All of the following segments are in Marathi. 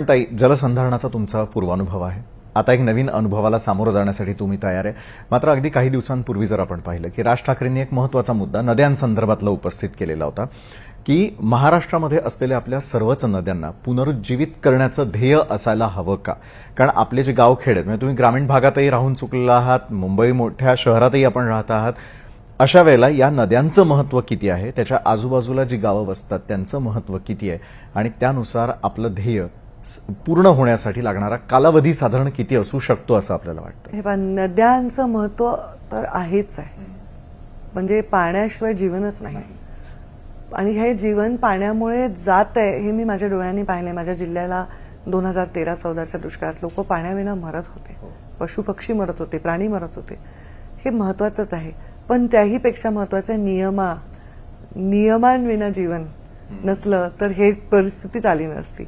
ताई, जलसंधारणाचा तुमचा पूर्वानुभव आहे. आता एक नवीन अनुभवाला सामोरं जाण्यासाठी तुम्ही तयार आहे. मात्र अगदी काही दिवसांपूर्वी जर आपण पाहिलं की राज ठाकरेंनी एक महत्त्वाचा मुद्दा नद्यांसंदर्भातला उपस्थित केलेला होता की महाराष्ट्रामध्ये असलेल्या आपल्या सर्वच नद्यांना पुनरुज्जीवित करण्याचं ध्येय असायला हवं का? कारण आपले जे गावखेड आहेत, म्हणजे तुम्ही ग्रामीण भागातही राहून चुकलेला आहात, मुंबई मोठ्या शहरातही आपण राहत आहात, अशा वेळेला या नद्यांचं महत्त्व किती आहे, त्याच्या आजूबाजूला जी गावं वसतात त्यांचं महत्त्व किती आहे आणि त्यानुसार आपलं ध्येय पूर्ण होण्यासाठी लागणारा कालावधी साधारण किती असू शकतो असं आपल्याला वाटतं? हे नद्यांचं महत्व तर आहेच आहे. म्हणजे पाण्याशिवाय जीवनच नाही. आणि हे जीवन पाण्यामुळे जात आहे हे मी माझ्या डोळ्यांनी पाहिले. माझ्या जिल्ह्याला 2013-14च्या दुष्काळात लोक पाण्याविना मरत होते, पशुपक्षी मरत होते, प्राणी मरत होते. हे महत्वाचंच आहे. पण त्याही पेक्षा महत्वाचं आहे नियमांविना जीवन नसलं तर हे परिस्थितीच आली नसती.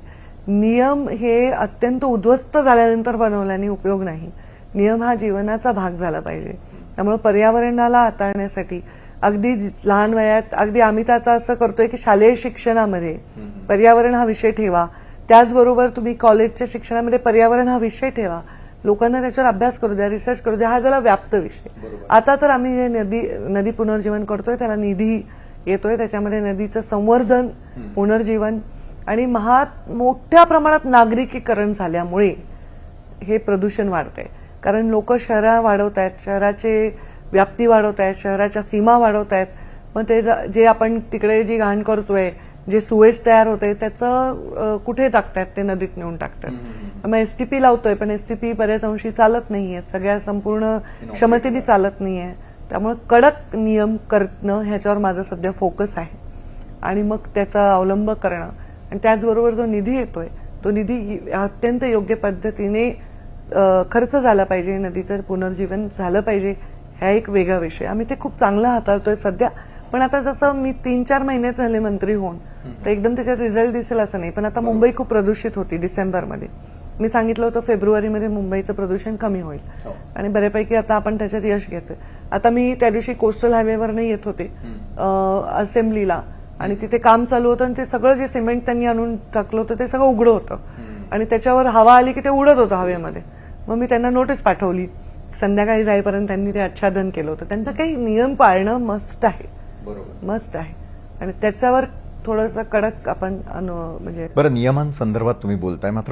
नियम हे अत्यंत उद्ध्वस्त झाल्यानंतर बनवल्याने उपयोग नाही. नियम हा जीवनाचा भाग झाला पाहिजे. त्यामुळे पर्यावरणाला हाताळण्यासाठी अगदी लहान वयात, अगदी आम्ही तर आता असं करतोय की शालेय शिक्षणामध्ये पर्यावरण हा विषय ठेवा. त्याचबरोबर तुम्ही कॉलेजच्या शिक्षणामध्ये पर्यावरण हा विषय ठेवा. लोकांना त्याच्यावर अभ्यास करू द्या, रिसर्च करू द्या. हा झाला व्याप्त विषय. आता तर आम्ही जे नदी पुनर्जीवन करतोय त्याला निधी येतोय. त्याच्यामध्ये नदीचं संवर्धन, पुनर्जीवन आणि मोठ्या प्रमाणात नागरिकीकरण झाल्यामुळे हे प्रदूषण वाढतंय. कारण लोक शहरं वाढवत आहेत, शहराचे व्याप्ती वाढवत आहेत, शहराच्या सीमा वाढवत आहेत. मग ते जे आपण तिकडे जी घाण करतोय, जे सुवेज तयार होते त्याचं कुठे टाकतायत? ते नदीत नेऊन टाकतात. मग एसटीपी लावतोय, पण एसटीपी बऱ्याच अंशी चालत नाहीये, सगळ्या संपूर्ण क्षमतेने चालत नाहीये. त्यामुळे कडक नियम करणं ह्याच्यावर माझं सध्या फोकस आहे. आणि मग त्याचा अवलंब करणं आणि त्याचबरोबर जो निधी येतोय तो निधी अत्यंत योग्य पद्धतीने खर्च झाला पाहिजे, नदीचं पुनर्जीवन झालं पाहिजे. हा एक वेगळा विषय. आम्ही ते खूप चांगलं हाताळतोय सध्या. पण आता जसं मी 3-4 महिने झाले मंत्री होऊन, तर एकदम त्याच्यात रिझल्ट दिसेल असं नाही. पण आता मुंबई खूप प्रदूषित होती डिसेंबरमध्ये. मी सांगितलं होतं फेब्रुवारीमध्ये मुंबईचं प्रदूषण कमी होईल आणि बऱ्यापैकी आता आपण त्याच्यात यश घेतोय. आता मी त्या दिवशी कोस्टल हायवेवरनं येत होते असेंब्लीला आणि तिथे काम चालू होतं आणि ते सगळं जे सिमेंट त्यांनी आणून टाकलं होतं ते सगळं उघडं होतं आणि त्याच्यावर हवा आली की ते उडत होतं हवेमध्ये. मग मी त्यांना नोटीस पाठवली. संध्याकाळी जाईपर्यंत त्यांनी ते आच्छादन केलं होतं. त्यांचं काही नियम पाळणं मस्ट आहे, मस्ट आहे. आणि त्याच्यावर थोडंसं कडक आपण म्हणजे बरं, नियमांसंदर्भात तुम्ही बोलताय, मात्र